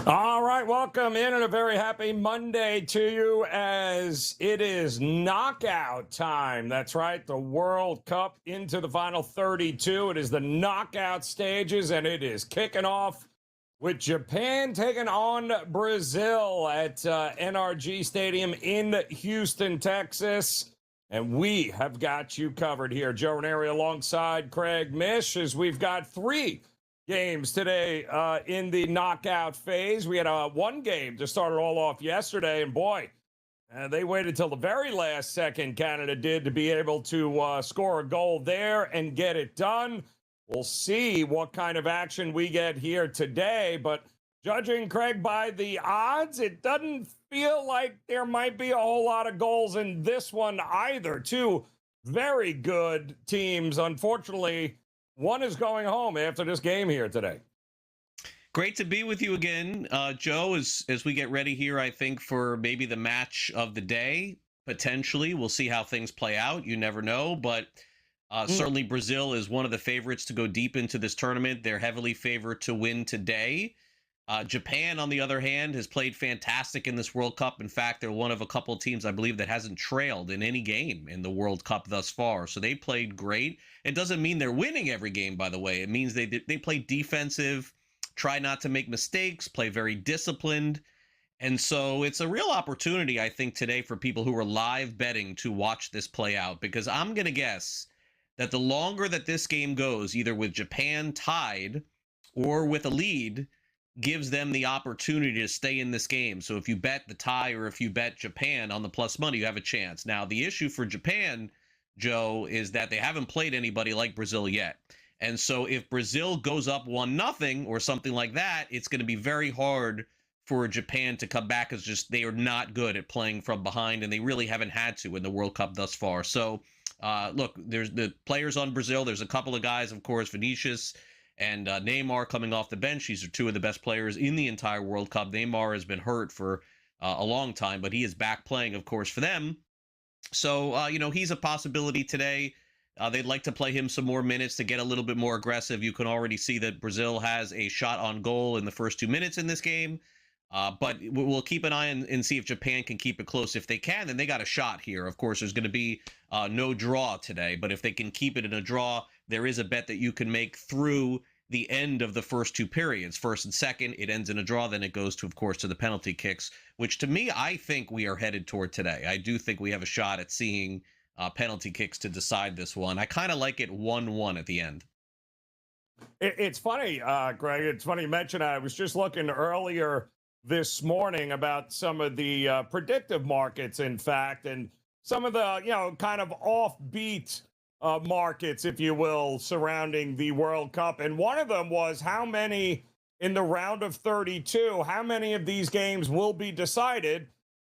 All right, welcome in and a very happy Monday to you as it is knockout time. That's right, the World Cup into the final 32. It is the knockout stages, and it is kicking off with Japan taking on Brazil at NRG Stadium in Houston, Texas. And we have got you covered here. Joe Raineri alongside Craig Mish as we've got three games today in the knockout phase. We had one game to start it all off yesterday, and boy, they waited till the very last second, Canada did, to be able to score a goal there and get it done. We'll see what kind of action we get here today, but judging, Craig, by the odds, it doesn't feel like there might be a whole lot of goals in this one either. Two very good teams. Unfortunately, one is going home after this game here today. Great to be with you again, Joe, as we get ready here, I think, for maybe the match of the day, potentially. We'll see how things play out. You never know, but certainly Brazil is one of the favorites to go deep into this tournament. They're heavily favored to win today. Japan, on the other hand, has played fantastic in this World Cup. In fact, they're one of a couple of teams, I believe, that hasn't trailed in any game in the World Cup thus far. So they played great. It doesn't mean they're winning every game, by the way. It means they play defensive, try not to make mistakes, play very disciplined. And so it's a real opportunity, I think, today for people who are live betting to watch this play out, because I'm going to guess that the longer that this game goes, either with Japan tied or with a lead, gives them the opportunity to stay in this game. So if you bet the tie or if you bet Japan on the plus money, you have a chance. Now, the issue for Japan, Joe, is that they haven't played anybody like Brazil yet. And so if Brazil goes up 1-0 or something like that, it's going to be very hard for Japan to come back, as just they are not good at playing from behind, and they really haven't had to in the World Cup thus far. So look, there's the players on Brazil. There's a couple of guys, of course, Vinicius and Neymar coming off the bench. These are two of the best players in the entire World Cup. Neymar has been hurt for a long time, but he is back playing, of course, for them. So, he's a possibility today. They'd like to play him some more minutes to get a little bit more aggressive. You can already see that Brazil has a shot on goal in the first 2 minutes in this game. But we'll keep an eye and see if Japan can keep it close. If they can, then they got a shot here. Of course, there's going to be no draw today, but if they can keep it in a draw, there is a bet that you can make through the end of the first two periods. First and second, it ends in a draw, then it goes to, of course, to the penalty kicks, which to me, I think we are headed toward today. I do think we have a shot at seeing penalty kicks to decide this one. I kind of like it 1-1 at the end. It's funny, Greg. It's funny you mentioned that. I was just looking earlier this morning about some of the predictive markets, in fact, and some of the, kind of offbeat markets, if you will, surrounding the World Cup. And one of them was how many in the round of 32, how many of these games will be decided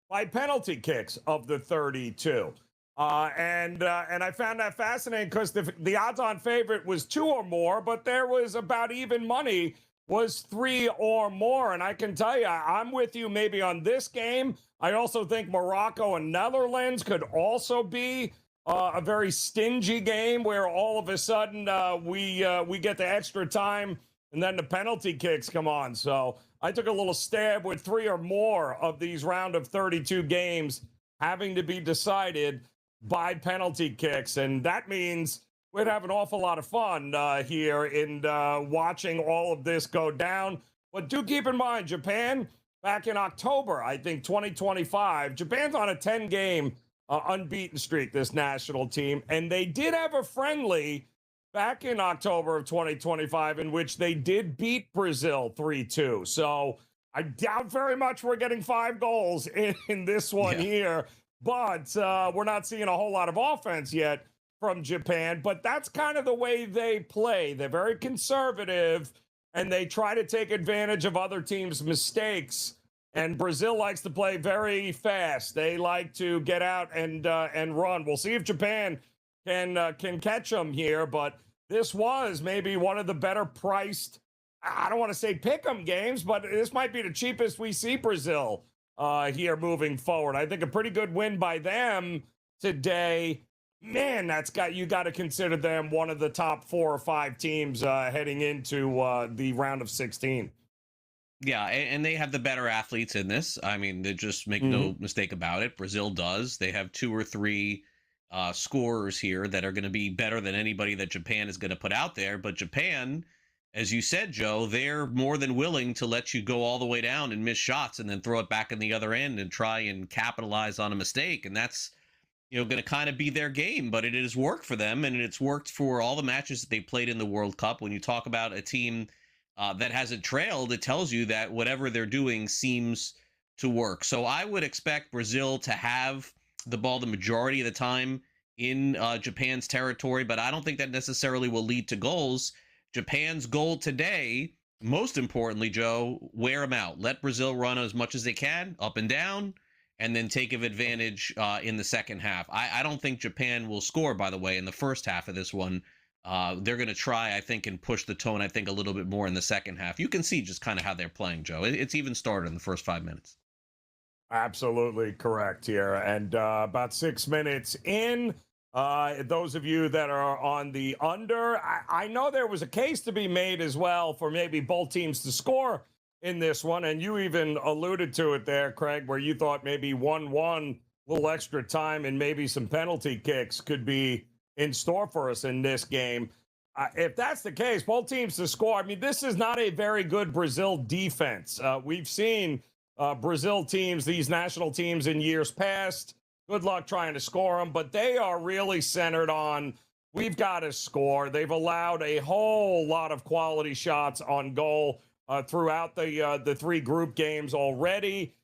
by penalty kicks of the 32. And I found that fascinating because the odds-on favorite was 2 or more, but there was about even money was 3 or more. And I can tell you, I'm with you maybe on this game. I also think Morocco and Netherlands could also be a very stingy game where all of a sudden we get the extra time and then the penalty kicks come on. So I took a little stab with 3 or more of these round of 32 games having to be decided by penalty kicks. And that means we'd have an awful lot of fun here in watching all of this go down. But do keep in mind, Japan, back in October, I think 2025, Japan's on a 10-game unbeaten streak, this national team. And they did have a friendly back in October of 2025 in which they did beat Brazil 3-2. So I doubt very much we're getting 5 goals in this one here. But we're not seeing a whole lot of offense yet from Japan. But that's kind of the way they play. They're very conservative, and they try to take advantage of other teams' mistakes. And Brazil likes to play very fast. They like to get out and run. We'll see if Japan can catch them here. But this was maybe one of the better priced, I don't want to say pick 'em games, but this might be the cheapest we see Brazil here moving forward. I think a pretty good win by them today. Man, you got to consider them one of the top 4 or 5 teams heading into the round of 16. Yeah, and they have the better athletes in this. I mean, they just make Hmm. no mistake about it. Brazil does. They have two or three scorers here that are going to be better than anybody that Japan is going to put out there. But Japan, as you said, Joe, they're more than willing to let you go all the way down and miss shots and then throw it back in the other end and try and capitalize on a mistake. And that's, going to kind of be their game. But it has worked for them, and it's worked for all the matches that they played in the World Cup. When you talk about a team that hasn't trailed, it tells you that whatever they're doing seems to work. So I would expect Brazil to have the ball the majority of the time in Japan's territory, but I don't think that necessarily will lead to goals. Japan's goal today, most importantly, Joe, wear them out. Let Brazil run as much as they can, up and down, and then take advantage in the second half. I don't think Japan will score, by the way, in the first half of this one. They're going to try, I think, and push the tone, I think, a little bit more in the second half. You can see just kind of how they're playing, Joe. It's even started in the first 5 minutes. Absolutely correct here. And about 6 minutes in, those of you that are on the under, I know there was a case to be made as well for maybe both teams to score in this one. And you even alluded to it there, Craig, where you thought maybe 1-1, little extra time, and maybe some penalty kicks could be in store for us in this game. If that's the case, both teams to score. I mean, this is not a very good Brazil defense. We've seen Brazil teams, these national teams in years past. Good luck trying to score them, but they are really centered on we've got to score. They've allowed a whole lot of quality shots on goal throughout the three group games already.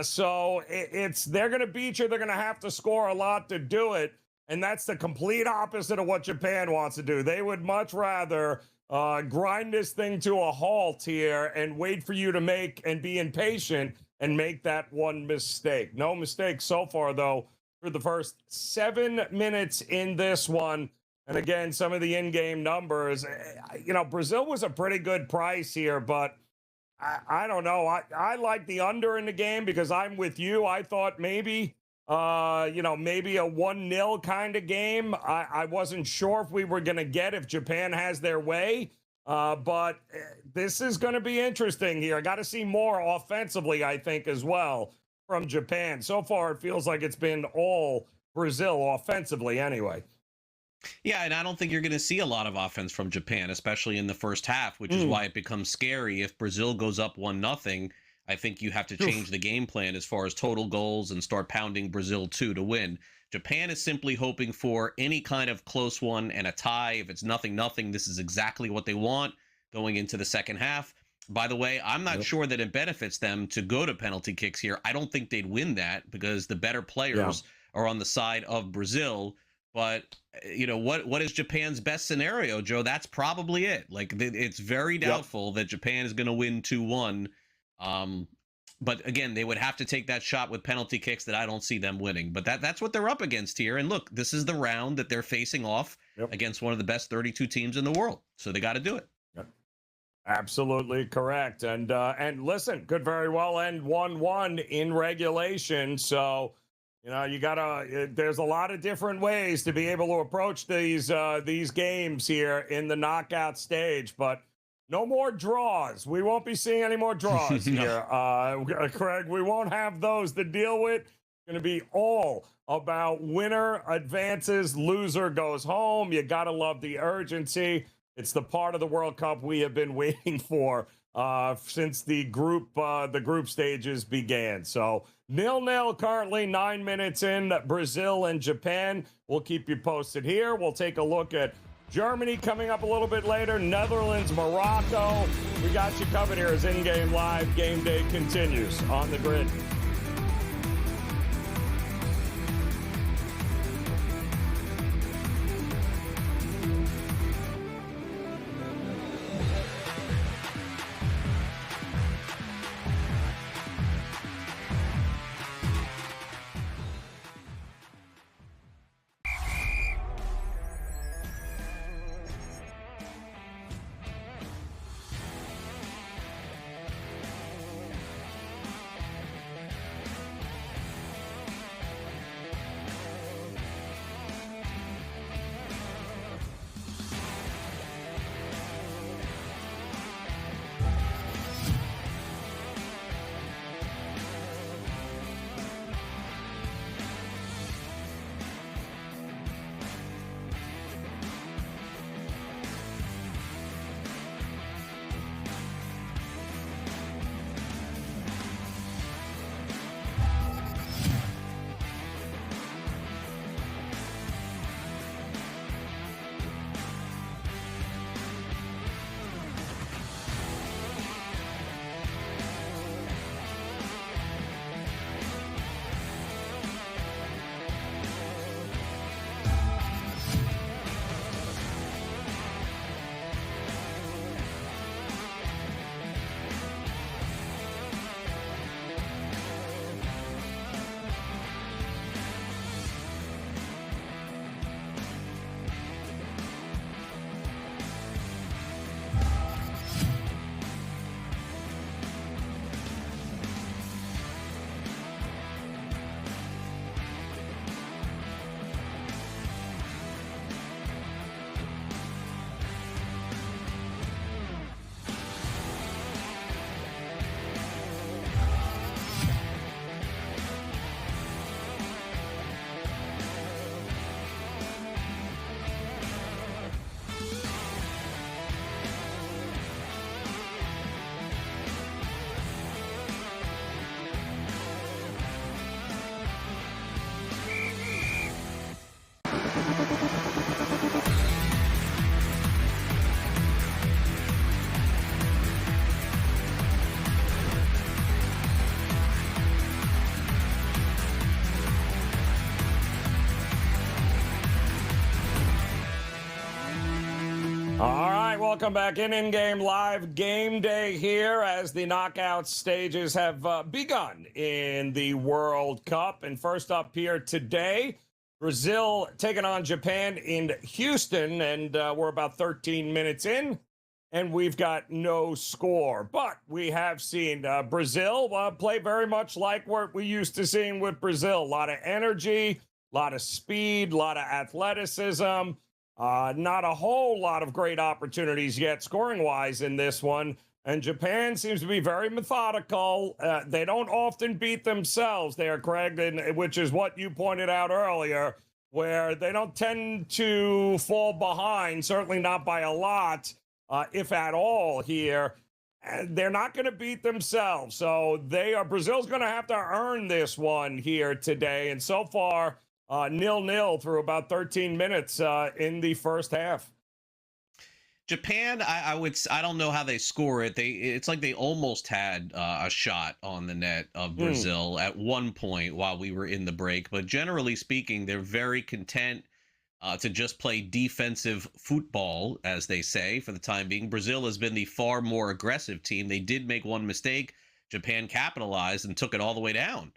So they're going to beat you. They're going to have to score a lot to do it. And that's the complete opposite of what Japan wants to do. They would much rather grind this thing to a halt here and wait for you to make and be impatient and make that one mistake. No mistake so far, though, for the first 7 minutes in this one. And again, some of the in-game numbers, Brazil was a pretty good price here, but I don't know. I like the under in the game because I'm with you. I thought maybe maybe a 1-0 kind of game. I wasn't sure if we were going to get if Japan has their way, but this is going to be interesting here. I got to see more offensively, I think, as well from Japan. So far, it feels like it's been all Brazil offensively anyway. Yeah, and I don't think you're going to see a lot of offense from Japan, especially in the first half, which is why it becomes scary. If Brazil goes up 1-0, I think you have to change the game plan as far as total goals and start pounding Brazil to win. Japan is simply hoping for any kind of close one and a tie. If it's 0-0, this is exactly what they want going into the second half. By the way, I'm not sure that it benefits them to go to penalty kicks here. I don't think they'd win that because the better players are on the side of Brazil. But, what is Japan's best scenario, Joe? That's probably it. Like, it's very doubtful that Japan is going to win 2-1. But again, they would have to take that shot with penalty kicks that I don't see them winning. But that's what they're up against here. And look, this is the round that they're facing off against one of the best 32 teams in the world. So they got to do it. Yep. Absolutely correct. And listen, could very well end 1-1 in regulation. So, there's a lot of different ways to be able to approach these games here in the knockout stage, but no more draws. We won't be seeing any more draws here. Craig, we won't have those to deal with. It's going to be all about winner advances, loser goes home. You got to love the urgency. It's the part of the World Cup we have been waiting for since the group stages began. So 0-0 currently, 9 minutes in, Brazil and Japan. We'll keep you posted here. We'll take a look at Germany coming up a little bit later, Netherlands, Morocco. We got you covered here as In-Game Live Game Day continues on the grid. All right, welcome back in-game live game day here as the knockout stages have begun in the World Cup. And first up here today, Brazil taking on Japan in Houston, and we're about 13 minutes in, and we've got no score. But we have seen Brazil play very much like what we used to seeing with Brazil. A lot of energy, a lot of speed, a lot of athleticism. Not a whole lot of great opportunities yet scoring-wise in this one. And Japan seems to be very methodical. They don't often beat themselves there, Craig, which is what you pointed out earlier, where they don't tend to fall behind, certainly not by a lot, if at all here. And they're not going to beat themselves. So Brazil's going to have to earn this one here today. And so far, 0-0 through about 13 minutes in the first half. Japan, I don't know how they score it. It's like they almost had a shot on the net of Brazil at one point while we were in the break. But generally speaking, they're very content to just play defensive football, as they say, for the time being. Brazil has been the far more aggressive team. They did make one mistake. Japan capitalized and took it all the way down.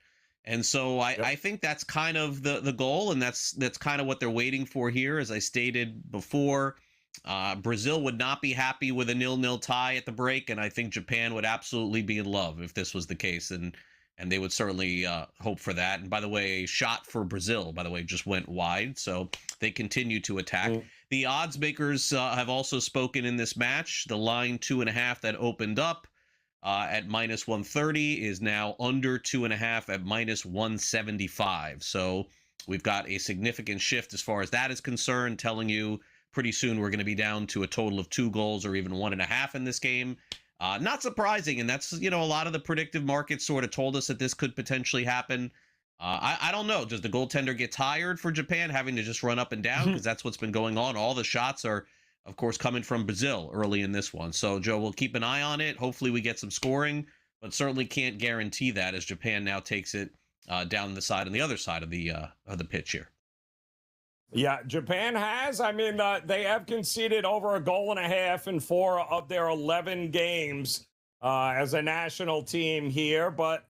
And so I think that's kind of the goal, and that's kind of what they're waiting for here. As I stated before, Brazil would not be happy with a 0-0 tie at the break, and I think Japan would absolutely be in love if this was the case, and they would certainly hope for that. And by the way, a shot for Brazil, by the way, just went wide, so they continue to attack. The odds makers have also spoken in this match. The line 2.5 that opened up at minus 130 is now under 2.5 at minus 175. So we've got a significant shift as far as that is concerned, telling you pretty soon we're going to be down to a total of 2 goals or even 1.5 in this game. Not surprising, and that's, a lot of the predictive markets sort of told us that this could potentially happen. I don't know. Does the goaltender get tired for Japan having to just run up and down? Because that's what's been going on. All the shots are, of course, coming from Brazil early in this one. So, Joe, we'll keep an eye on it. Hopefully we get some scoring, but certainly can't guarantee that as Japan now takes it down the side on the other side of the pitch here. Yeah, Japan has. I mean, they have conceded over 1.5 goals in 4 of their 11 games as a national team here. But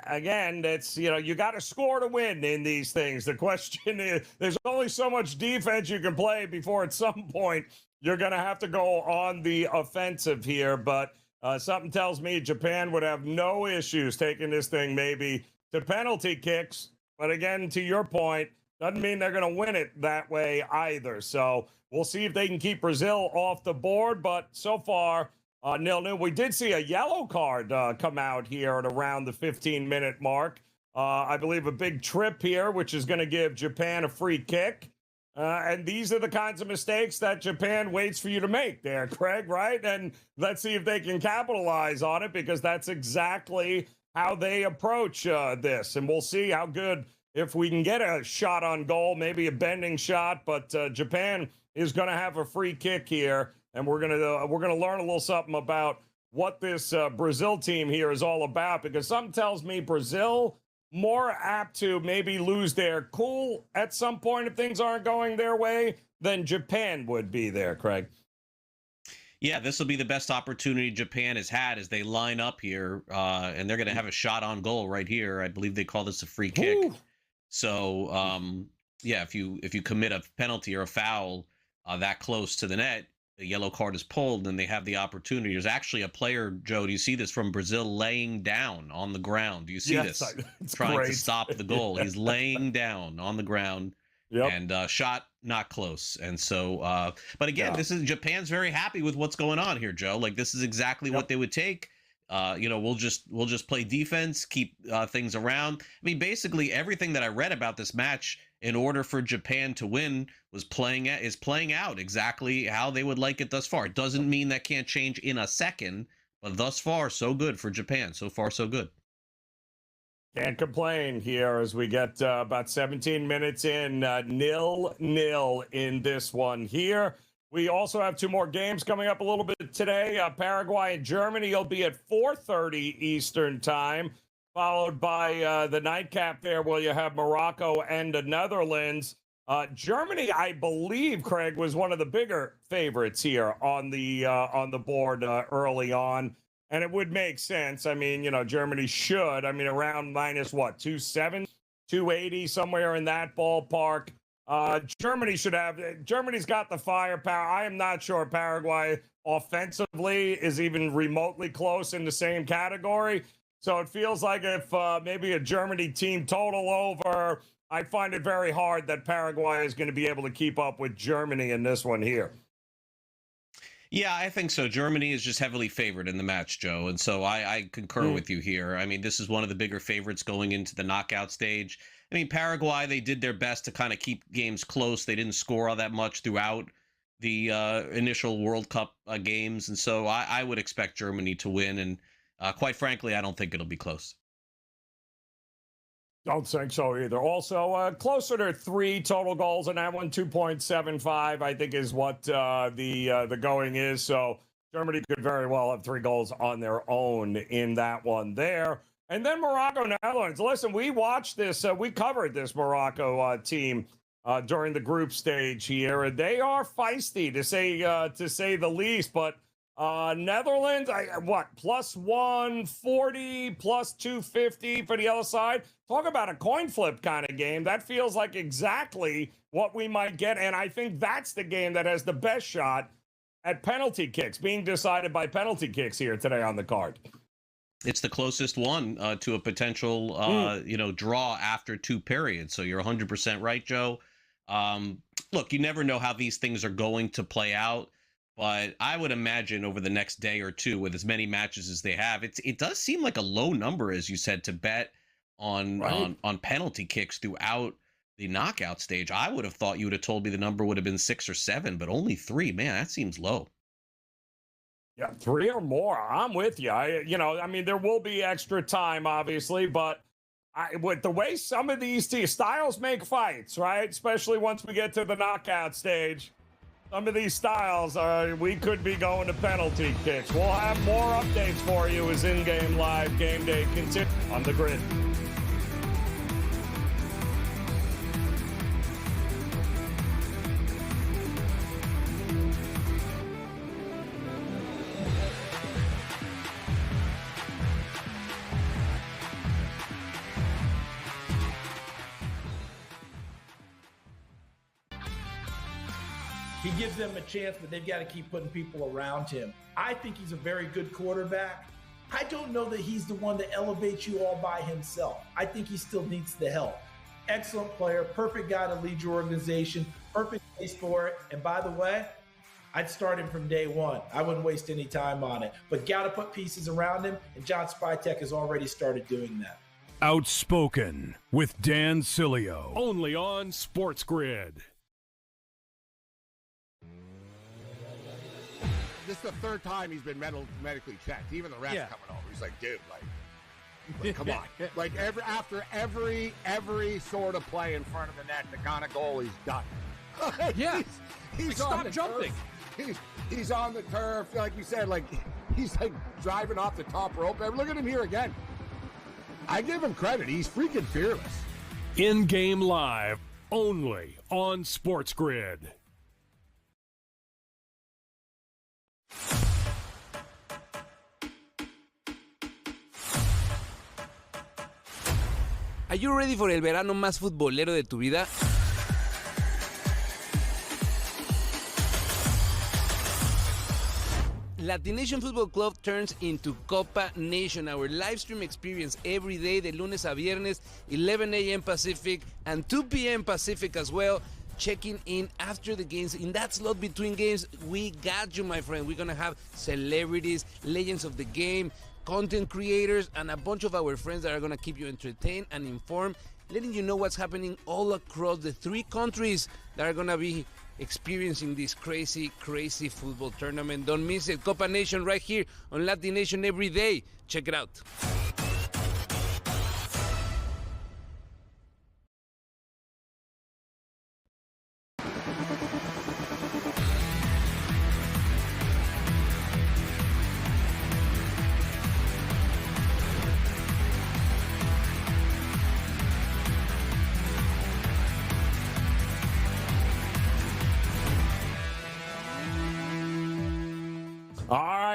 again, it's, you got to score to win in these things. The question is, there's only so much defense you can play before at some point you're going to have to go on the offensive here. But something tells me Japan would have no issues taking this thing maybe to penalty kicks. But again, to your point, doesn't mean they're going to win it that way either. So we'll see if they can keep Brazil off the board. But so far, 0-0. We did see a yellow card come out here at around the 15-minute mark. I believe a big trip here, which is going to give Japan a free kick. And these are the kinds of mistakes that Japan waits for you to make there, Craig, right? And let's see if they can capitalize on it, because that's exactly how they approach this. And we'll see how good, if we can get a shot on goal, maybe a bending shot. But Japan is going to have a free kick here. And we're gonna learn a little something about what this Brazil team here is all about, because something tells me Brazil more apt to maybe lose their cool at some point if things aren't going their way than Japan would be there, Craig. Yeah, this will be the best opportunity Japan has had as they line up here, and they're going to have a shot on goal right here. I believe they call this a free kick. Ooh. So, yeah, if you commit a penalty or a foul that close to the net, the yellow card is pulled, and they have the opportunity. There's actually a player, Joe, do you see this, from Brazil laying down on the ground? Do you see this? Trying great. To stop the goal. He's laying down on the ground. Yep. And shot not close. And so, but again, this is Japan's very happy with what's going on here, Joe. Like, this is exactly what they would take. We'll just play defense, keep things around. I mean, basically everything that I read about this match, in order for Japan to win, is playing out exactly how they would like it thus far. It doesn't mean that can't change in a second, but thus far, so good for Japan. So far, so good. Can't complain here as we get about 17 minutes in, 0-0 in this one here. We also have 2 more games coming up a little bit today. Paraguay and Germany will be at 4:30 Eastern time, followed by the nightcap there where you have Morocco and the Netherlands. Germany, I believe, Craig, was one of the bigger favorites here on the board early on, and it would make sense. I mean, Germany should. I mean, around minus what, 270, 280, somewhere in that ballpark. Germany's got the firepower. I am not sure Paraguay offensively is even remotely close in the same category. So it feels like if maybe a Germany team total over, I find it very hard that Paraguay is going to be able to keep up with Germany in this one here. Yeah, I think so. Germany is just heavily favored in the match, Joe. And so I concur with you here. I mean, this is one of the bigger favorites going into the knockout stage. I mean, Paraguay, they did their best to kind of keep games close. They didn't score all that much throughout the initial World Cup games. And so I would expect Germany to win. And quite frankly, I don't think it'll be close. Don't think so either. Also, closer to 3 total goals in that one, 2.75, I think is what the going is. So Germany could very well have 3 goals on their own in that one there. And then Morocco, Netherlands. Listen, we watched this. We covered this Morocco team during the group stage here. They are feisty to say the least. But Netherlands, plus 140, plus 250 for the other side. Talk about a coin flip kind of game. That feels like exactly what we might get. And I think that's the game that has the best shot at penalty kicks, being decided by penalty kicks here today on the card. It's the closest one to a potential, draw after 2 periods. So you're 100% right, Joe. Look, you never know how these things are going to play out. But I would imagine over the next day or two, with as many matches as they have, it does seem like a low number, as you said, to bet on penalty kicks throughout the knockout stage. I would have thought you would have told me the number would have been 6 or 7, but only 3. Man, that seems low. Yeah, 3 or more. I'm with you. I mean, there will be extra time, obviously, but with the way some of these styles make fights, right? Especially once we get to the knockout stage. Some of these styles, we could be going to penalty kicks. We'll have more updates for you as in-game live game day continues on the grid. He gives them a chance, but they've got to keep putting people around him. I think he's a very good quarterback. I don't know that he's the one that elevates you all by himself. I think he still needs the help. Excellent player, perfect guy to lead your organization, perfect place for it. And by the way, I'd start him from day one. I wouldn't waste any time on it. But got to put pieces around him, and John Spytek has already started doing that. Outspoken with Dan Cilio. Only on SportsGrid. This is the 3rd time he's been medically checked. Even the refs coming over. He's like, dude, like come on. Like after every sort of play in front of the net, the kind of goal he's done. Yeah. He's stop jumping. He's on the turf, like you said, like he's like driving off the top rope. Look at him here again. I give him credit. He's freaking fearless. In-game live, only on SportsGrid. Are you ready for el verano más futbolero de tu vida? Latination Football Club turns into Copa Nation, our live stream experience every day, de lunes a viernes, 11 a.m. Pacific and 2 p.m. Pacific as well. Checking in after the games. In that slot between games, we got you, my friend. We're going to have celebrities, legends of the game, content creators, and a bunch of our friends that are going to keep you entertained and informed, letting you know what's happening all across the 3 countries that are going to be experiencing this crazy football tournament. Don't miss it. Copa Nation right here on Latin Nation every day. Check it out.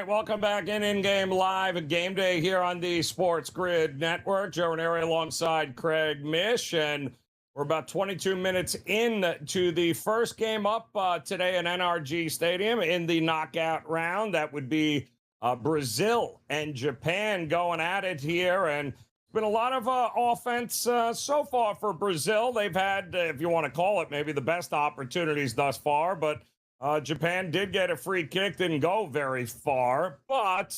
right, welcome back In-Game Live at Game Day here on the Sports Grid Network. Joe Raineri alongside Craig Mish, and we're about 22 minutes into the first game up today in NRG Stadium in the knockout round. That would be Brazil and Japan going at it here, and it's been a lot of offense so far for Brazil. They've had, if you want to call it, maybe the best opportunities thus far, but Japan did get a free kick, didn't go very far, but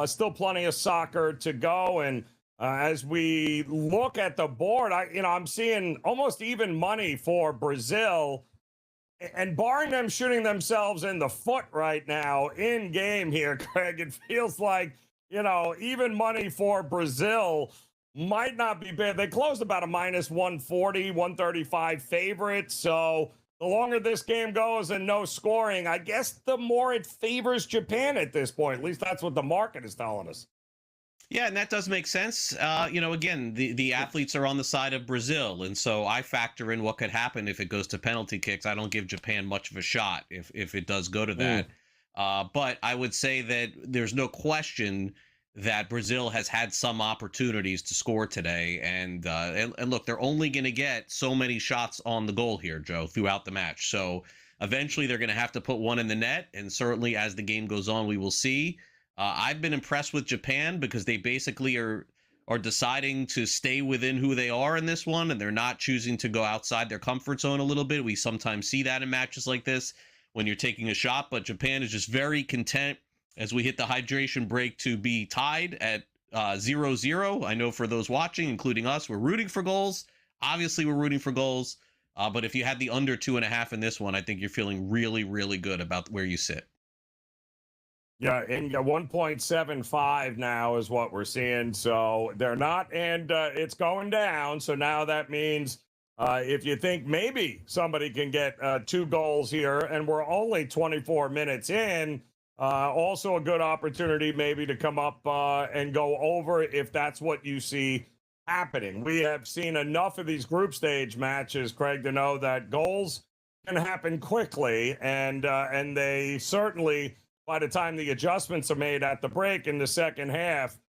still plenty of soccer to go. And as we look at the board, I'm seeing almost even money for Brazil, and barring them shooting themselves in the foot right now in game here, Craig, it feels like, even money for Brazil might not be bad. They closed about a minus 140, 135 favorite. So the longer this game goes and no scoring, I guess the more it favors Japan at this point. At least that's what the market is telling us. Yeah, and that does make sense. Again, the athletes are on the side of Brazil, and so I factor in what could happen if it goes to penalty kicks. I don't give Japan much of a shot if it does go to that. But I would say that there's no question that Brazil has had some opportunities to score today. And look, they're only going to get so many shots on the goal here, Joe, throughout the match. So eventually they're going to have to put one in the net. And certainly as the game goes on, we will see. I've been impressed with Japan because they basically are deciding to stay within who they are in this one. And they're not choosing to go outside their comfort zone a little bit. We sometimes see that in matches like this when you're taking a shot. But Japan is just very content as we hit the hydration break to be tied at 0-0. I know for those watching, including us, we're rooting for goals. Obviously, we're rooting for goals. But if you had the under 2.5 in this one, I think you're feeling really, really good about where you sit. Yeah, and 1.75 now is what we're seeing. So they're not, and it's going down. So now that means if you think maybe somebody can get 2 goals here, and we're only 24 minutes in, also a good opportunity maybe to come up and go over if that's what you see happening. We have seen enough of these group stage matches, Craig, to know that goals can happen quickly, and they certainly, by the time the adjustments are made at the break in the second half,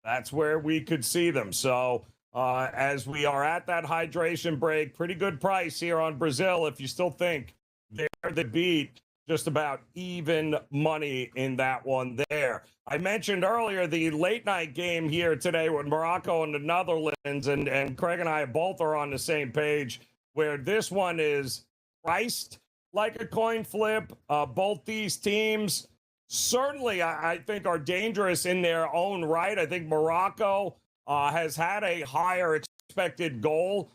that's where we could see them. So as we are at that hydration break, pretty good price here on Brazil if you still think they're the beat. Just about even money in that one there. I mentioned earlier the late night game here today with Morocco and the Netherlands, and Craig and I both are on the same page where this one is priced like a coin flip. Both these teams certainly, I think, are dangerous in their own right. I think Morocco has had a higher expected goal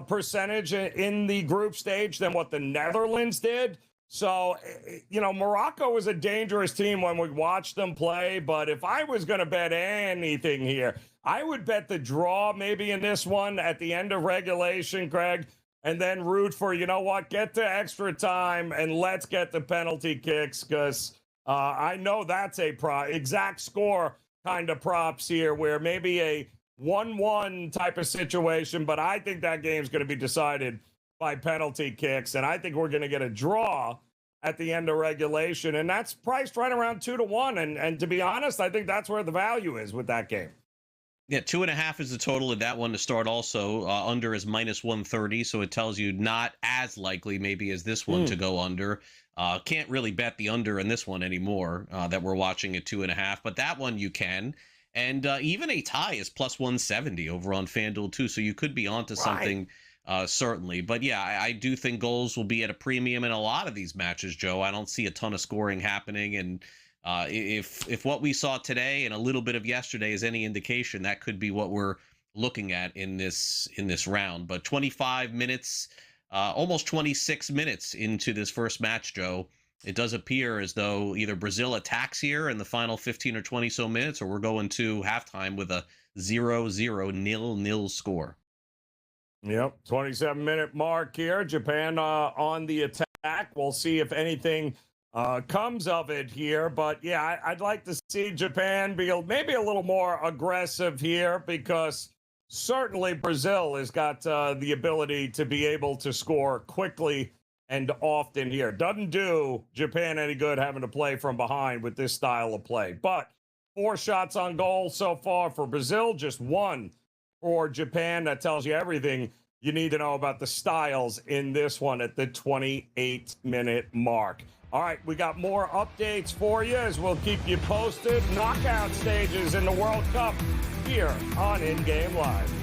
percentage in the group stage than what the Netherlands did. So, Morocco was a dangerous team when we watched them play. But if I was going to bet anything here, I would bet the draw maybe in this one at the end of regulation, Craig, and then root for, get to extra time and let's get the penalty kicks, because I know that's a exact score kind of props here where maybe a 1-1 type of situation. But I think that game's going to be decided by penalty kicks, and I think we're going to get a draw at the end of regulation, and that's priced right around 2-1. And to be honest, I think that's where the value is with that game. Yeah, 2.5 is the total of that one to start. Also, under is minus 130, so it tells you not as likely maybe as this one to go under. Can't really bet the under in this one anymore that we're watching at 2.5, but that one you can. And even a tie is plus 170 over on FanDuel too, so you could be onto something. Certainly. But yeah, I do think goals will be at a premium in a lot of these matches, Joe. I don't see a ton of scoring happening. And if what we saw today and a little bit of yesterday is any indication, that could be what we're looking at in this round. But 25 minutes, almost 26 minutes into this first match, Joe, it does appear as though either Brazil attacks here in the final 15 or 20 so minutes, or we're going to halftime with a 0-0 0-0 score. Yep, 27-minute mark here. Japan on the attack. We'll see if anything comes of it here. But, yeah, I'd like to see Japan be maybe a little more aggressive here, because certainly Brazil has got the ability to be able to score quickly and often here. Doesn't do Japan any good having to play from behind with this style of play. But 4 shots on goal so far for Brazil, just 1 for Japan. That tells you everything you need to know about the styles in this one at the 28-minute mark. All right, we got more updates for you as we'll keep you posted. Knockout stages in the World Cup here on In Game Live.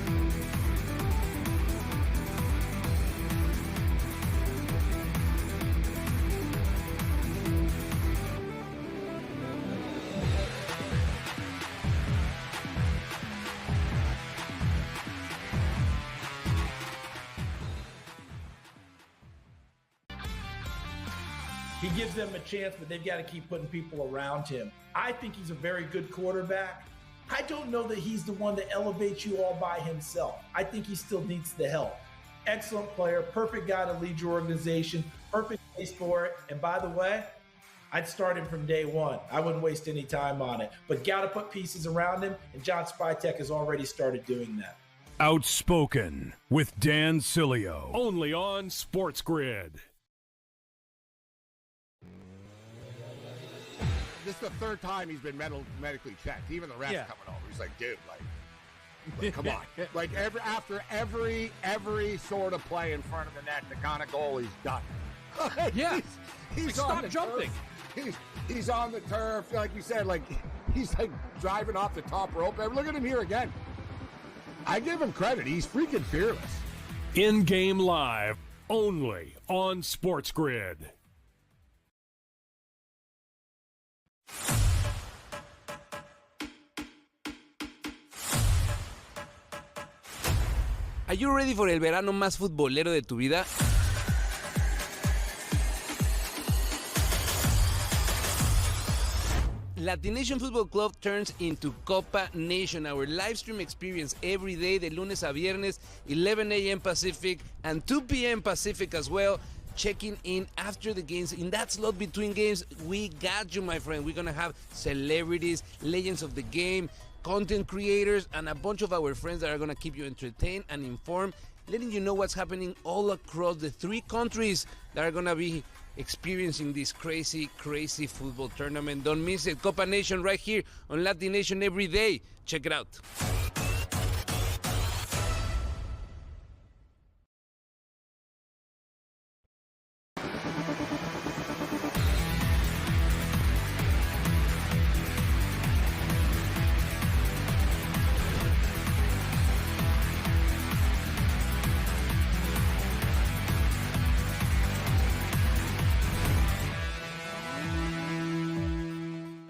He gives them a chance, but they've got to keep putting people around him. I think he's a very good quarterback. I don't know that he's the one that elevates you all by himself. I think he still needs the help. Excellent player, perfect guy to lead your organization, perfect place for it. And by the way, I'd start him from day one. I wouldn't waste any time on it. But got to put pieces around him, and John Spytek has already started doing that. Outspoken with Dan Cilio. Only on SportsGrid. This is the 3rd time he's been medically checked. Even the refs coming over. He's like, dude, like come on. Like after every sort of play in front of the net, the kind of goal he's done. Yeah. He's like, on stop the jumping. Turf. He's on the turf, like you said, like he's like driving off the top rope. Look at him here again. I give him credit. He's freaking fearless. In Game Live, only on SportsGrid. Are you ready for el verano más futbolero de tu vida? Latination Football Club turns into Copa Nation, our live stream experience every day de lunes a viernes, 11 a.m. Pacific and 2 p.m. Pacific as well. Checking in after the games. In that slot between games, we got you, my friend. We're going to have celebrities, legends of the game, content creators, and a bunch of our friends that are going to keep you entertained and informed, letting you know what's happening all across the 3 countries that are going to be experiencing this crazy, crazy football tournament. Don't miss it. Copa Nation right here on Latin Nation every day. Check it out.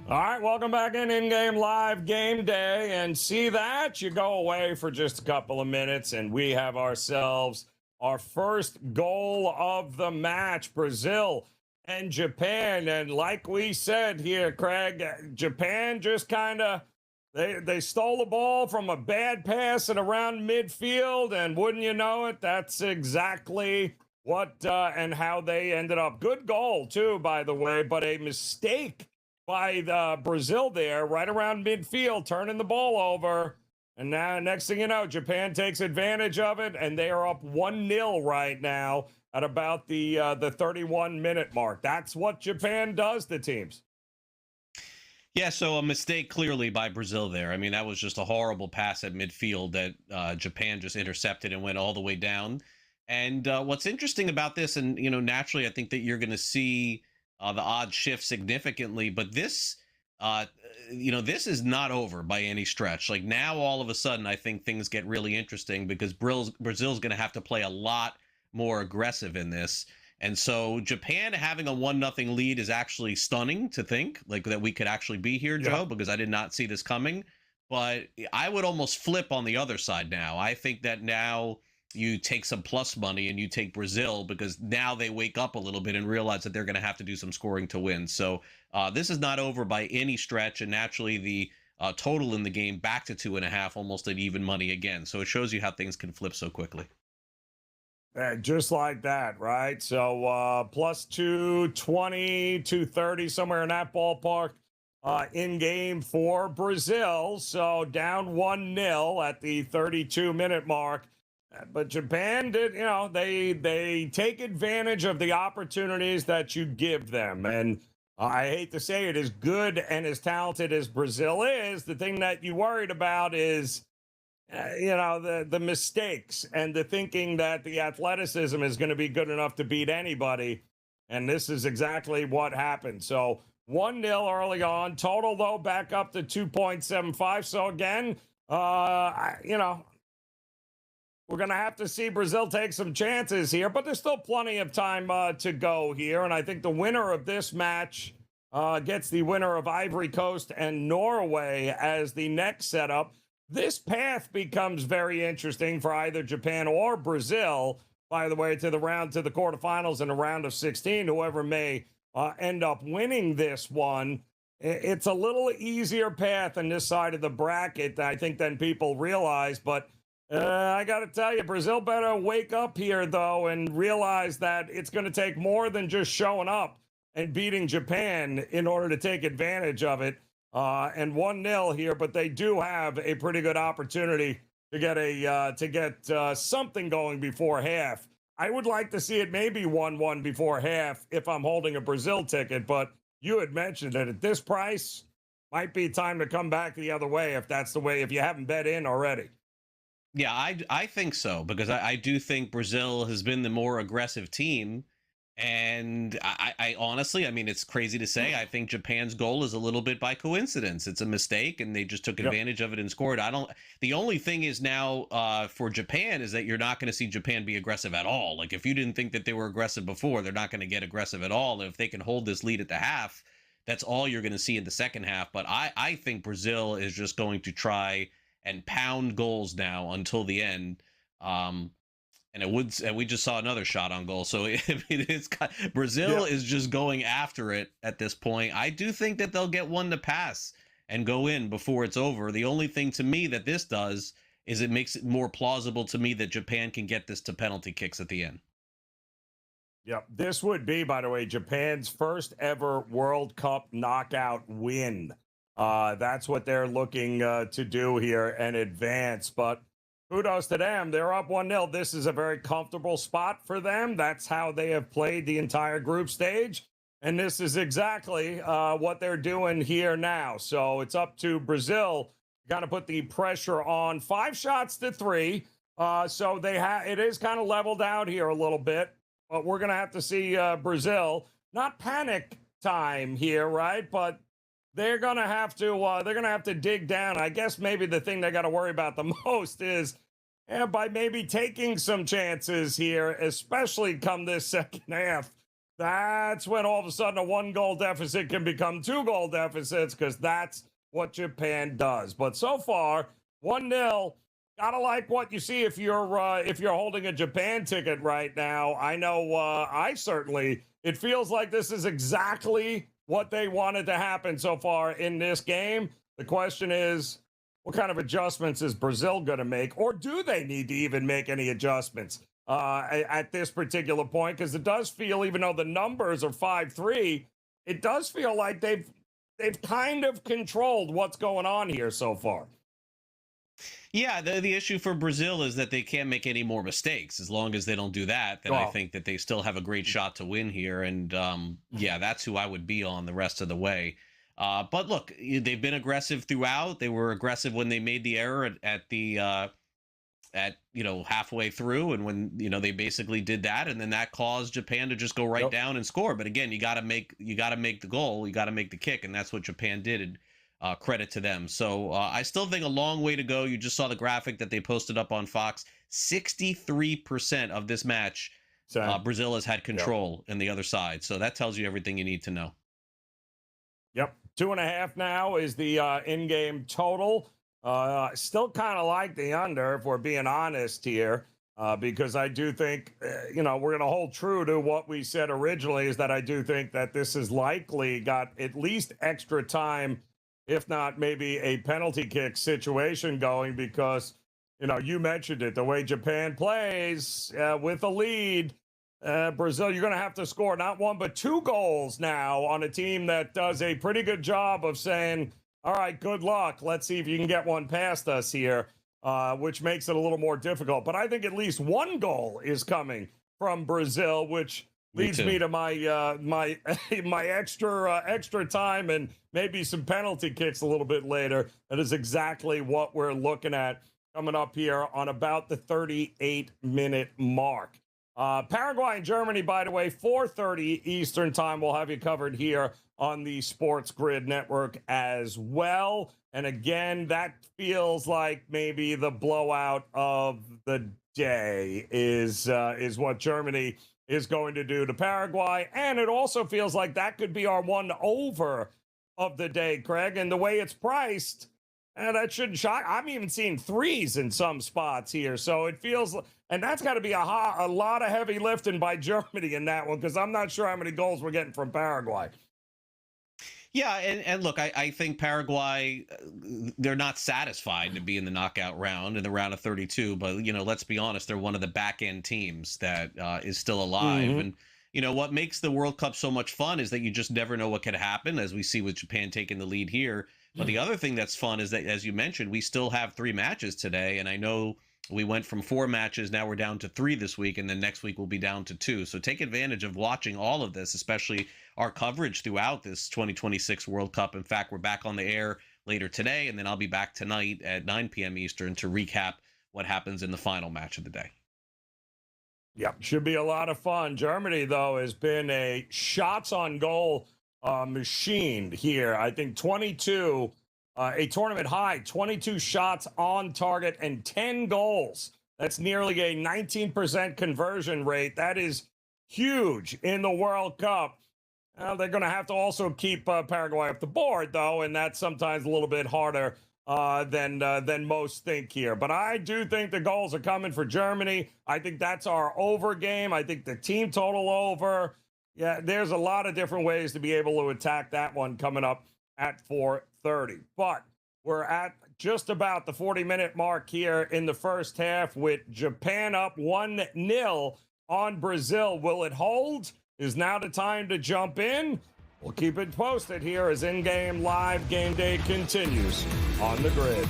All right, welcome back in Game Live Game Day. And see that? You go away for just a couple of minutes, and we have ourselves our first goal of the match, Brazil and Japan. And like we said here, Craig, Japan just kind of, they stole the ball from a bad pass and around midfield, and wouldn't you know it, that's exactly what and how they ended up. Good goal, too, by the way, but a mistake by Brazil there, right around midfield, turning the ball over. And now, next thing you know, Japan takes advantage of it, and they are up 1-0 right now at about the 31-minute mark. That's what Japan does to teams. Yeah, so a mistake clearly by Brazil there. I mean, that was just a horrible pass at midfield that Japan just intercepted and went all the way down. And what's interesting about this, and, you know, naturally, I think that you're going to see the odds shift significantly, but this, this is not over by any stretch. Like now, all of a sudden, I think things get really interesting because Brazil's going to have to play a lot more aggressive in this. And so Japan having a 1-0 lead is actually stunning to think like that we could actually be here, Joe, because I did not see this coming. But I would almost flip on the other side now. I think that now you take some plus money and you take Brazil because now they wake up a little bit and realize that they're going to have to do some scoring to win. So this is not over by any stretch. And naturally, the total in the game back to 2.5, almost at even money again. So it shows you how things can flip so quickly. Just like that, right? So plus 220, 230, somewhere in that ballpark in game for Brazil. So down 1-0 at the 32-minute mark. But Japan did, they take advantage of the opportunities that you give them. And I hate to say it, as good and as talented as Brazil is, the thing that you worried about is, the mistakes and the thinking that the athleticism is going to be good enough to beat anybody. And this is exactly what happened. So 1-0 early on. Total, though, back up to 2.75. So again, we're going to have to see Brazil take some chances here, but there's still plenty of time to go here. And I think the winner of this match gets the winner of Ivory Coast and Norway as the next setup. This path becomes very interesting for either Japan or Brazil, by the way, to the quarterfinals and the round of 16, whoever may end up winning this one. It's a little easier path on this side of the bracket, I think, than people realize, but I got to tell you, Brazil better wake up here, though, and realize that it's going to take more than just showing up and beating Japan in order to take advantage of it. And 1-0 here, but they do have a pretty good opportunity to get something going before half. I would like to see it maybe 1-1 before half if I'm holding a Brazil ticket, but you had mentioned that at this price, might be time to come back the other way if you haven't bet in already. Yeah, I think so, because I do think Brazil has been the more aggressive team. And I honestly, I mean, it's crazy to say, I think Japan's goal is a little bit by coincidence. It's a mistake, and they just took advantage of it and scored. The only thing is now for Japan is that you're not going to see Japan be aggressive at all. Like, if you didn't think that they were aggressive before, they're not going to get aggressive at all. And if they can hold this lead at the half, that's all you're going to see in the second half. But I think Brazil is just going to try and pound goals now until the end. And we just saw another shot on goal. So Brazil is just going after it at this point. I do think that they'll get one to pass and go in before it's over. The only thing to me that this does is it makes it more plausible to me that Japan can get this to penalty kicks at the end. Yep. This would be, by the way, Japan's first ever World Cup knockout win. That's what they're looking to do here and advance. But kudos to them. They're up 1-0. This is a very comfortable spot for them. That's how they have played the entire group stage. And this is exactly what they're doing here now. So it's up to Brazil. Got to put the pressure on. 5 shots to 3. So it is kind of leveled out here a little bit. But we're going to have to see Brazil. Not panic time here, right? But they're going to have to dig down. I guess maybe the thing they got to worry about the most is by maybe taking some chances here, especially come this second half. That's when all of a sudden a 1-goal deficit can become 2-goal deficits, because that's what Japan does. But so far, 1-0. Gotta like what you see if you're holding a Japan ticket right now. I know it feels like this is exactly what they wanted to happen so far in this game. The question is, what kind of adjustments is Brazil going to make, or do they need to even make any adjustments at this particular point? Because it does feel, even though the numbers are 5-3, it does feel like they've kind of controlled what's going on here so far. Yeah, the issue for Brazil is that they can't make any more mistakes. As long as they don't do that, then I think that they still have a great shot to win here. And that's who I would be on the rest of the way. But look, they've been aggressive throughout. They were aggressive when they made the error at halfway through, and when they basically did that, and then that caused Japan to just go right down and score. But again, you got to make the goal, you got to make the kick, and that's what Japan did. And credit to them. So I still think a long way to go. You just saw the graphic that they posted up on Fox. 63% of this match, Brazil has had control in the other side. So that tells you everything you need to know. Yep. 2.5 now is the in-game total. Still kind of like the under, if we're being honest here, because I do think, we're going to hold true to what we said originally, is that I do think that this is likely got at least extra time, if not maybe a penalty kick situation going, because, you mentioned it, the way Japan plays with a lead, Brazil, you're going to have to score not 1, but 2 goals now on a team that does a pretty good job of saying, all right, good luck. Let's see if you can get one past us here. which makes it a little more difficult. But I think at least one goal is coming from Brazil, which leads me to my my extra time and maybe some penalty kicks a little bit later. That is exactly what we're looking at coming up here on about the 38-minute mark. Paraguay and Germany, by the way, 4:30 Eastern time. We'll have you covered here on the SportsGrid network as well. And again, that feels like maybe the blowout of the day is what Germany is going to do to Paraguay. And it also feels like that could be our one over of the day, Craig. And the way it's priced, that shouldn't shock. I'm even seeing threes in some spots here. So it feels, and that's got to be a lot of heavy lifting by Germany in that one, because I'm not sure how many goals we're getting from Paraguay. Yeah, and look, I think Paraguay, they're not satisfied to be in the knockout round, in the round of 32. But, let's be honest, they're one of the back-end teams that is still alive. And, what makes the World Cup so much fun is that you just never know what could happen, as we see with Japan taking the lead here. But the other thing that's fun is that, as you mentioned, we still have 3 matches today. And I know we went from 4 matches, now we're down to 3 this week, and then next week we'll be down to 2. So take advantage of watching all of this, especially our coverage throughout this 2026 World Cup. In fact, we're back on the air later today, and then I'll be back tonight at 9 p.m. Eastern to recap what happens in the final match of the day. Yep, should be a lot of fun. Germany, though, has been a shots on goal machine here. I think 22, a tournament high, 22 shots on target and 10 goals. That's nearly a 19% conversion rate. That is huge in the World Cup. They're going to have to also keep Paraguay off the board, though, and that's sometimes a little bit harder than most think here. But I do think the goals are coming for Germany. I think that's our over game. I think the team total over. Yeah, there's a lot of different ways to be able to attack that one coming up at 4:30. But we're at just about the 40-minute mark here in the first half with Japan up 1-0 on Brazil. Will it hold? Is now the time to jump in? We'll keep it posted here as in-game live game day continues on the grid.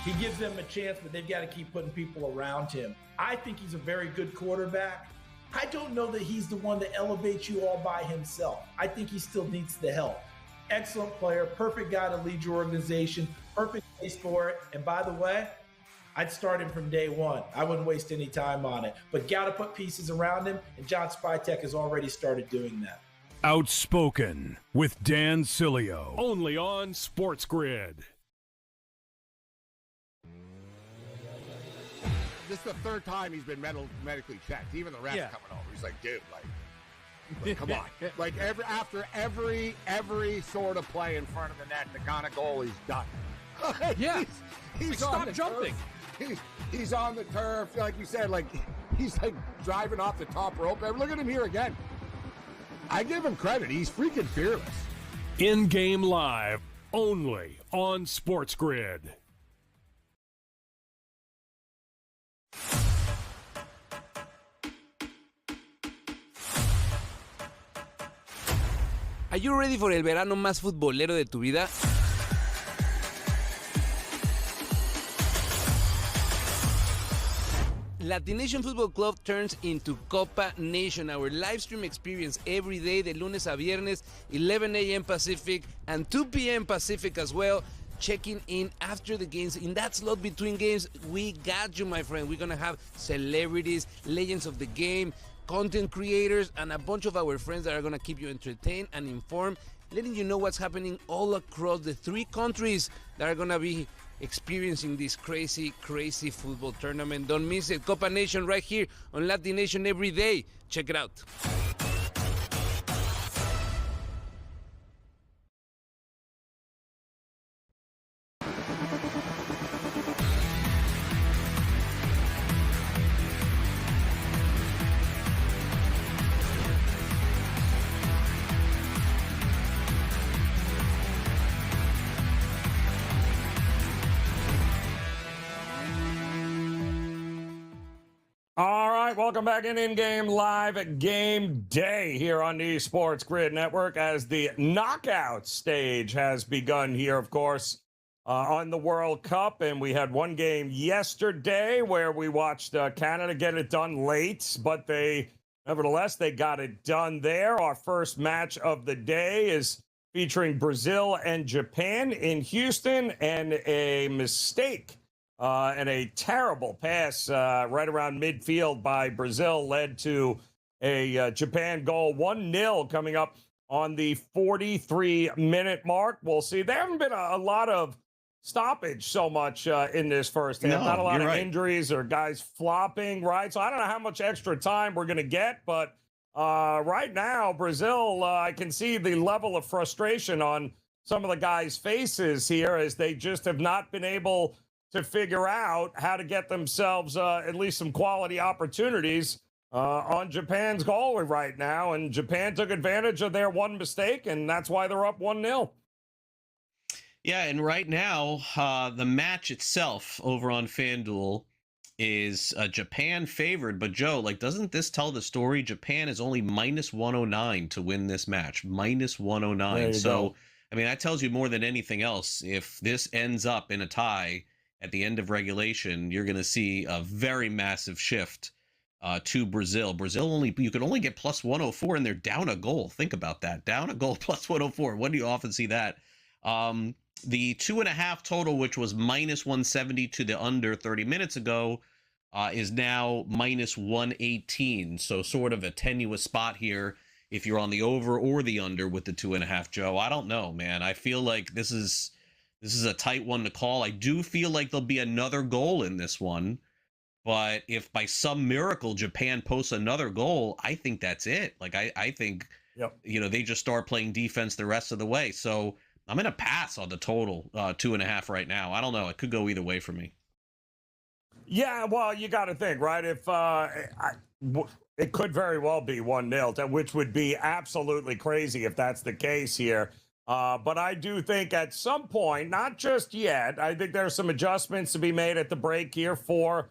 He gives them a chance, but they've got to keep putting people around him. I think he's a very good quarterback. I don't know that he's the one that elevates you all by himself. I think he still needs the help. Excellent player, perfect guy to lead your organization, perfect place for it. And by the way, I'd start him from day one. I wouldn't waste any time on it. But got to put pieces around him, and John Spytek has already started doing that. Outspoken with Dan Cilio, only on SportsGrid. This is the 3rd time he's been medically checked. Even the refs coming over. He's like, dude, like come on. Like after every sort of play in front of the net, the Ghana goalie's done. Yeah. He's stop jumping. He's on the turf, like you said, like he's like driving off the top rope. Look at him here again. I give him credit. He's freaking fearless. In-game live, only on SportsGrid. Are you ready for el verano más futbolero de tu vida? Latination Football Club turns into Copa Nation, our live stream experience every day de lunes a viernes, 11 a.m. Pacific and 2 p.m. Pacific as well. Checking in after the games. In that slot between games, we got you, my friend. We're going to have celebrities, legends of the game, content creators, and a bunch of our friends that are going to keep you entertained and informed, letting you know what's happening all across the 3 countries that are going to be experiencing this crazy, crazy football tournament. Don't miss it. Copa Nation right here on Latin Nation every day. Check it out. welcome back in-game live at Game Day here on the SportsGrid Network as the knockout stage has begun here, of course, on the World Cup. And we had one game yesterday where we watched Canada get it done late, but nevertheless, they got it done there. Our first match of the day is featuring Brazil and Japan in Houston, and a mistake and a terrible pass right around midfield by Brazil led to a Japan goal. 1-0 coming up on the 43-minute mark. We'll see. There haven't been a lot of stoppage so much in this first half. No, not a lot of right. injuries or guys flopping, right? So I don't know how much extra time we're going to get, but right now, Brazil, I can see the level of frustration on some of the guys' faces here as they just have not been able to figure out how to get themselves at least some quality opportunities on Japan's goal right now. And Japan took advantage of their one mistake, and that's why they're up 1-0. Yeah, and right now, the match itself over on FanDuel is Japan favored. But, Joe, doesn't this tell the story? Japan is only minus 109 to win this match. Minus 109. So, I mean, that tells you more than anything else. If this ends up in a tie at the end of regulation, you're going to see a very massive shift to Brazil. You could only get plus 104, and they're down a goal. Think about that. Down a goal, plus 104. When do you often see that? The 2.5 total, which was minus 170 to the under 30 minutes ago, is now minus 118. So sort of a tenuous spot here if you're on the over or the under with the 2.5, Joe. I don't know, man. I feel like this is a tight one to call. I do feel like there'll be another goal in this one. But if by some miracle Japan posts another goal, I think that's it. I think, they just start playing defense the rest of the way. So I'm going to pass on the total 2.5 right now. I don't know. It could go either way for me. Yeah, well, you got to think, right? If it could very well be 1-0, which would be absolutely crazy if that's the case here. But I do think at some point, not just yet, I think there's some adjustments to be made at the break here for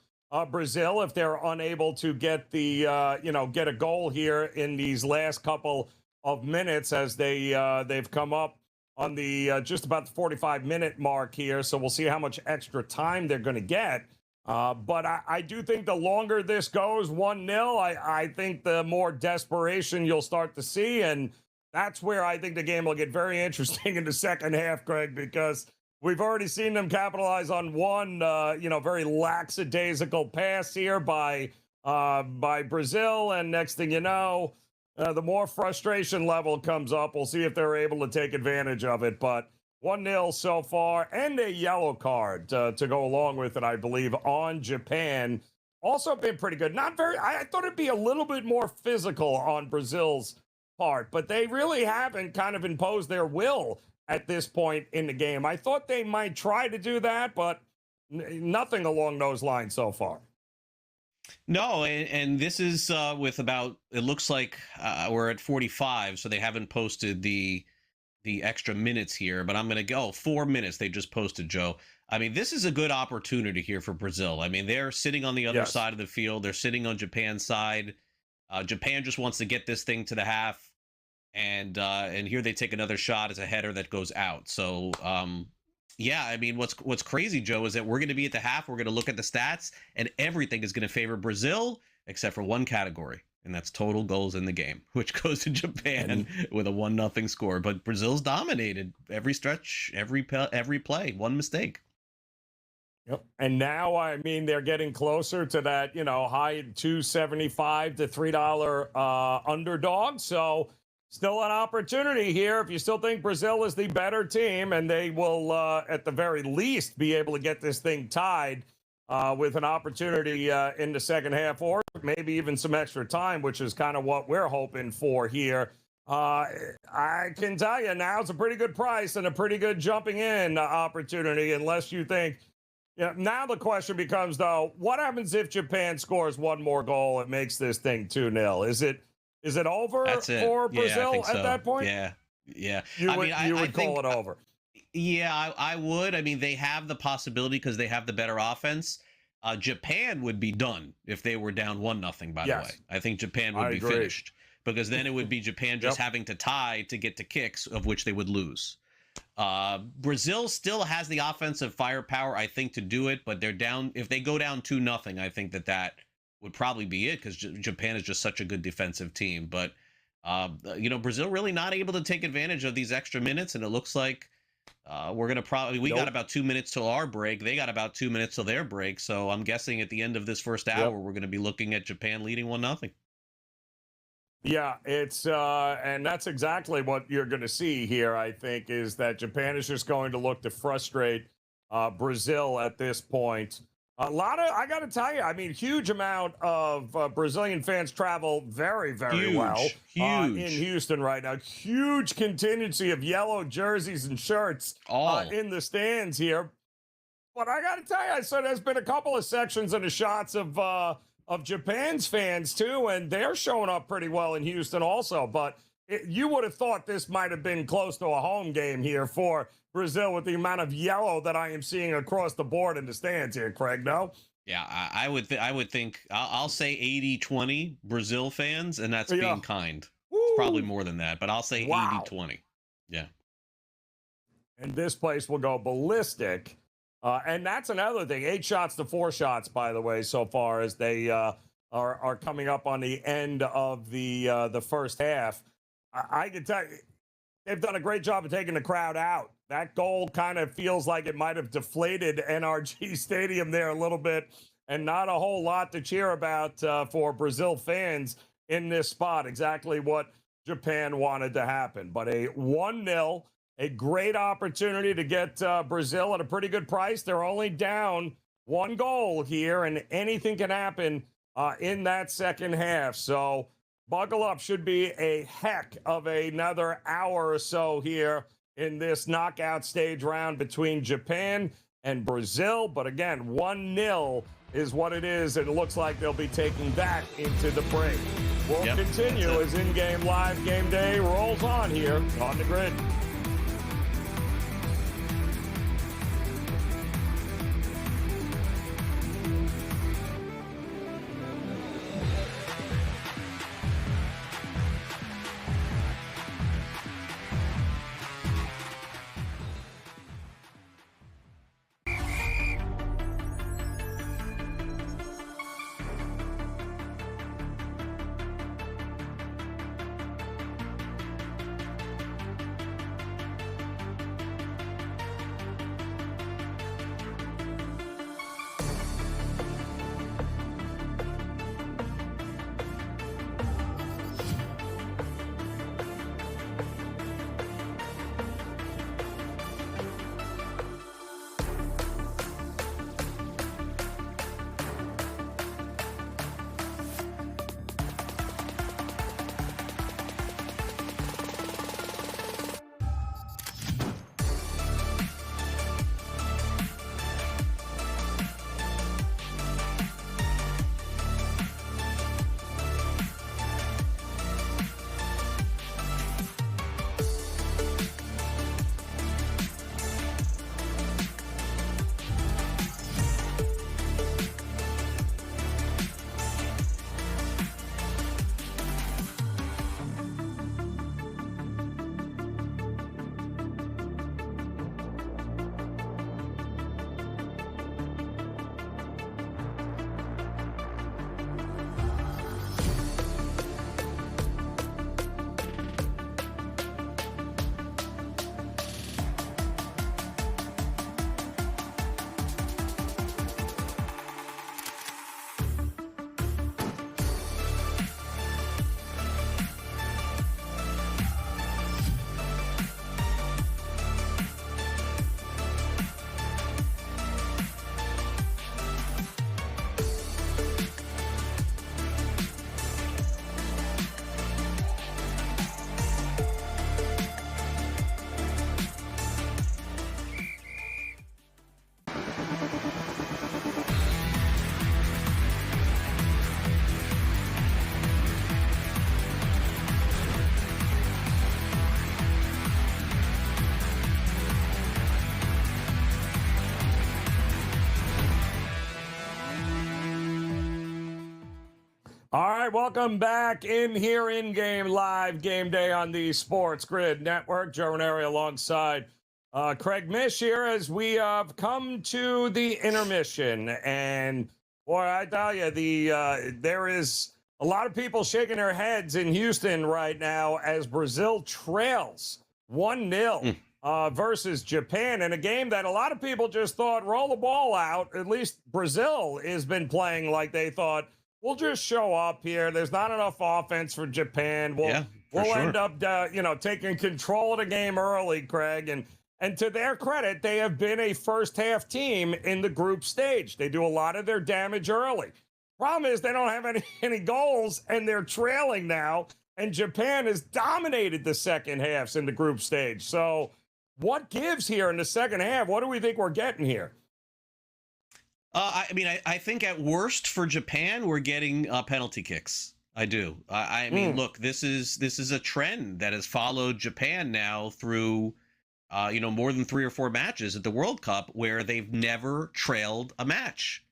Brazil if they're unable to get get a goal here in these last couple of minutes as they've come up on the just about the 45-minute mark here. So we'll see how much extra time they're going to get. But I do think the longer this goes, 1-0, I think the more desperation you'll start to see. And that's where I think the game will get very interesting in the second half, Greg, because we've already seen them capitalize on one, very lackadaisical pass here by Brazil. And next thing you know, the more frustration level comes up. We'll see if they're able to take advantage of it. But 1-0 so far, and a yellow card to go along with it, I believe, on Japan. Also been pretty good. I thought it'd be a little bit more physical on Brazil's part, but they really haven't kind of imposed their will at this point in the game. I thought they might try to do that, but nothing along those lines so far. No, and this is with about, it looks like we're at 45, so they haven't posted the extra minutes here, but I'm going to go 4 minutes. They just posted, Joe. I mean, this is a good opportunity here for Brazil. I mean, they're sitting on the other side of the field. They're sitting on Japan's side. Japan just wants to get this thing to the half, and here they take another shot as a header that goes out. So, I mean, what's crazy, Joe, is that we're going to be at the half. We're going to look at the stats, and everything is going to favor Brazil except for one category, and that's total goals in the game, which goes to Japan with a 1-0 score. But Brazil's dominated every stretch, every play, one mistake. Yep. And now, I mean, they're getting closer to that, high $2.75 to $3 underdog. So still an opportunity here if you still think Brazil is the better team, and they will, at the very least, be able to get this thing tied with an opportunity in the second half, or maybe even some extra time, which is kind of what we're hoping for here. I can tell you now's a pretty good price and a pretty good jumping in opportunity, unless you think. Now the question becomes, though, what happens if Japan scores one more goal? It makes this thing 2-0. Is it over for Brazil at that point? Yeah. You would call it over. Yeah, I would. I mean, they have the possibility because they have the better offense. Japan would be done if they were down 1-0, by the way. I think Japan would be agree. finished, because then it would be Japan just having to tie to get to kicks, of which they would lose. Brazil still has the offensive firepower, I think, to do it, but they're down. If they go down 2-0, I think that would probably be it, because Japan is just such a good defensive team. But, Brazil really not able to take advantage of these extra minutes, and it looks like we're going to we got about 2 minutes till our break. They got about 2 minutes till their break. So I'm guessing at the end of this first hour, we're going to be looking at Japan leading 1-0. Yeah, it's and that's exactly what you're going to see here, I think, is that Japan is just going to look to frustrate Brazil at this point. I got to tell you, I mean, huge amount of Brazilian fans travel very, very well in Houston right now. Huge contingency of yellow jerseys and shirts in the stands here. But I got to tell you, so there's been a couple of sections and the shots of Japan's fans too, and they're showing up pretty well in Houston also. But you would have thought this might have been close to a home game here for Brazil with the amount of yellow that I am seeing across the board in the stands here, Craig, no? Yeah, I would think I'll say 80-20 Brazil fans, and that's being kind. It's probably more than that, but I'll say 80-20. Yeah. And this place will go ballistic. And that's another thing. 8 shots to 4 shots, by the way, so far as they are coming up on the end of the first half. I can tell you, they've done a great job of taking the crowd out. That goal kind of feels like it might have deflated NRG Stadium there a little bit, and not a whole lot to cheer about for Brazil fans in this spot. Exactly what Japan wanted to happen. But a 1-0, a great opportunity to get Brazil at a pretty good price. They're only down 1 goal here, and anything can happen in that second half. So buckle up. Should be a heck of another hour or so here in this knockout stage round between Japan and Brazil. But again, 1-0 is what it is, and it looks like they'll be taking that into the break. We'll continue as in-game live game day rolls on here on the grid. All right, welcome back in here in game live game day on the Sports Grid Network. Joe Raineri alongside Craig Mish here as we have come to the intermission. And boy, I tell you, there is a lot of people shaking their heads in Houston right now as Brazil trails 1-0 versus Japan in a game that a lot of people just thought roll the ball out. At least Brazil has been playing like they thought, we'll just show up here. There's not enough offense for Japan. We'll end up, taking control of the game early, Craig. And to their credit, they have been a first-half team in the group stage. They do a lot of their damage early. Problem is they don't have any goals, and they're trailing now. And Japan has dominated the second halves in the group stage. So what gives here in the second half? What do we think we're getting here? I think at worst for Japan, we're getting penalty kicks. I do. I mean, look, this is a trend that has followed Japan now through, more than 3 or 4 matches at the World Cup where they've never trailed a match.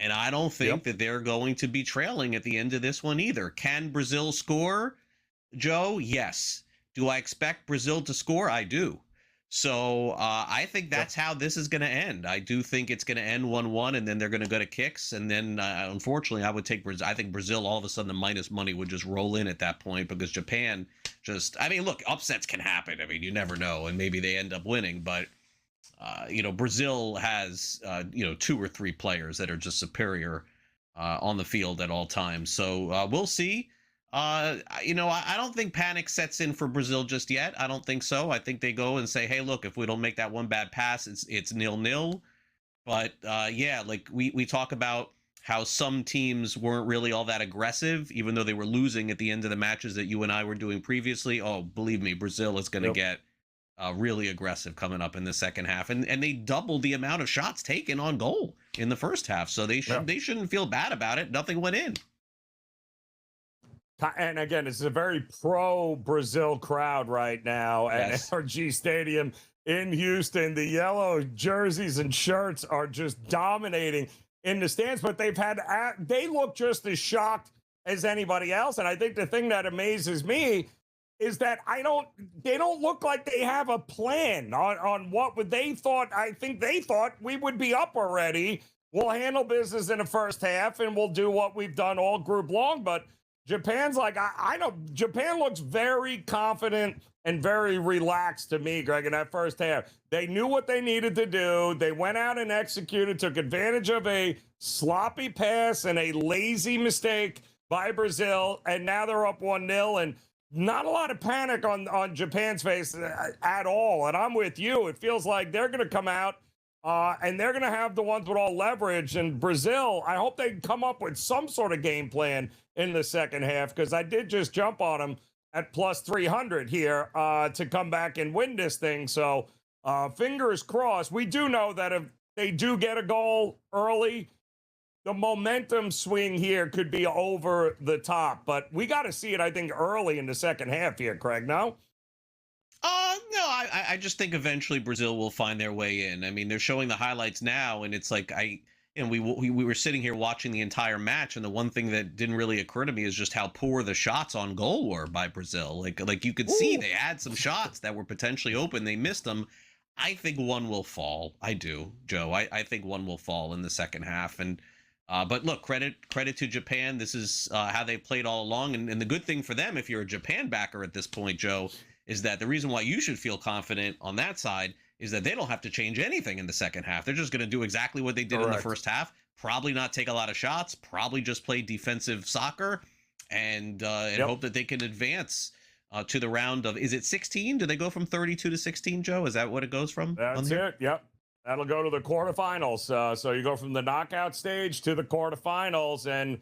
And I don't think that they're going to be trailing at the end of this one either. Can Brazil score, Joe? Yes. Do I expect Brazil to score? I do. So I think that's how this is going to end. I do think it's going to end 1-1, and then they're going to go to kicks. And then, unfortunately, I would take Brazil. I think Brazil, all of a sudden, the minus money would just roll in at that point because Japan look, upsets can happen. I mean, you never know, and maybe they end up winning. But, Brazil has, 2 or 3 players that are just superior on the field at all times. So we'll see. I don't think panic sets in for Brazil just yet. I don't think so. I think they go and say, hey, look, if we don't make that one bad pass, it's 0-0. But we talk about how some teams weren't really all that aggressive, even though they were losing at the end of the matches that you and I were doing previously. Oh, believe me, Brazil is going to get really aggressive coming up in the second half. And they doubled the amount of shots taken on goal in the first half. So they shouldn't feel bad about it. Nothing went in. And again, it's a very pro-Brazil crowd right now at NRG Stadium in Houston. The yellow jerseys and shirts are just dominating in the stands, but they look just as shocked as anybody else. And I think the thing that amazes me is that they don't look like they have a plan on what they thought. I think they thought we would be up already. We'll handle business in the first half and we'll do what we've done all group long. But Japan's like, I know Japan looks very confident and very relaxed to me, Greg, in that first half. They knew what they needed to do. They went out and executed, took advantage of a sloppy pass and a lazy mistake by Brazil, and now they're up 1-0, and not a lot of panic on Japan's face at all. And I'm with you. It feels like they're going to come out and they're going to have the ones with all leverage. And Brazil, I hope they come up with some sort of game plan in the second half, because I did just jump on them at plus 300 here to come back and win this thing. So fingers crossed. We do know that if they do get a goal early, the momentum swing here could be over the top. But we got to see it, I think, early in the second half here, Craig, no? No, I just think eventually Brazil will find their way in. I mean, they're showing the highlights now, and it's like we were sitting here watching the entire match, and the one thing that didn't really occur to me is just how poor the shots on goal were by Brazil. Like you could see they had some shots that were potentially open. They missed them. I think one will fall. I do, Joe. I think one will fall in the second half. And but look, credit to Japan. This is how they played all along. And the good thing for them, if you're a Japan backer at this point, Joe, is that the reason why you should feel confident on that side is that they don't have to change anything in the second half. They're just going to do exactly what they did in the first half. Probably not take a lot of shots. Probably just play defensive soccer and hope that they can advance to the round of, is it 16? Do they go from 32 to 16, Joe? Is that what it goes from? That's it. Yep. That'll go to the quarterfinals. So you go from the knockout stage to the quarterfinals, and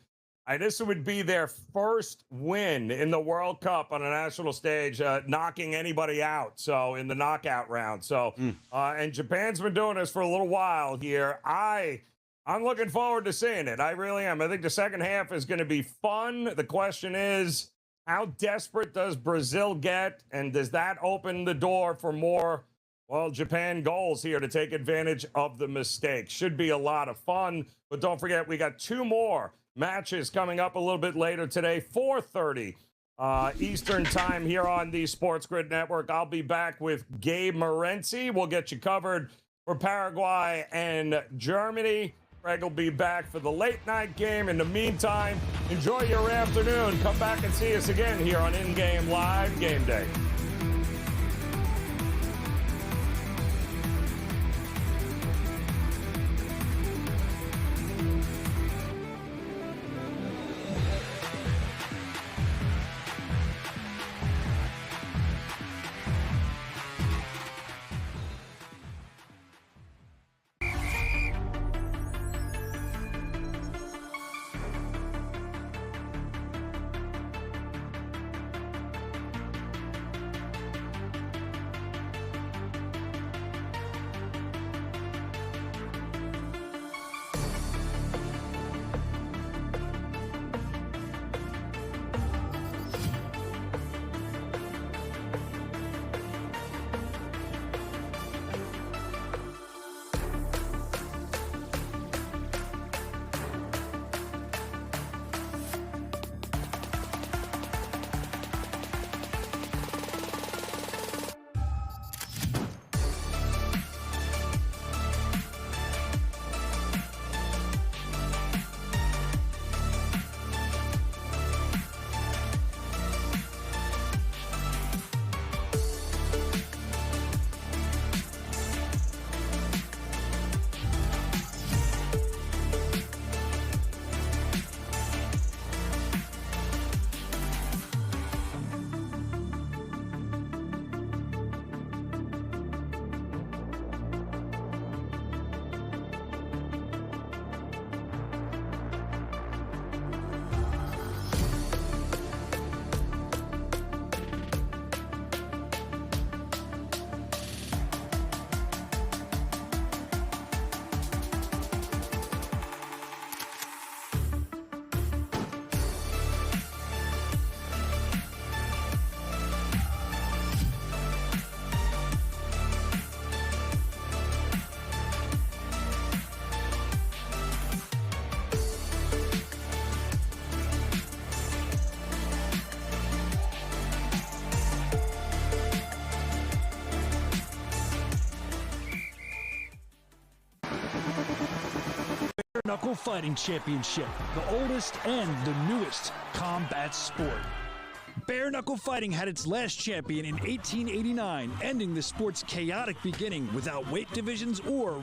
this would be their first win in the World Cup on a national stage, knocking anybody out. So in the knockout round. So and Japan's been doing this for a little while here. I'm looking forward to seeing it. I really am. I think the second half is going to be fun. The question is, how desperate does Brazil get, and does that open the door for more, Japan goals here to take advantage of the mistake? Should be a lot of fun. But don't forget, we got 2 more matches coming up a little bit later today, 4:30 Eastern time here on the Sports Grid Network. I'll be back with Gabe Morency. We'll get you covered for Paraguay and Germany. Greg will be back for the late night game. In the meantime, enjoy your afternoon. Come back and see us again here on In Game Live Game Day. Knuckle Fighting Championship, the oldest and the newest combat sport. Bare Knuckle Fighting had its last champion in 1889, ending the sport's chaotic beginning without weight divisions or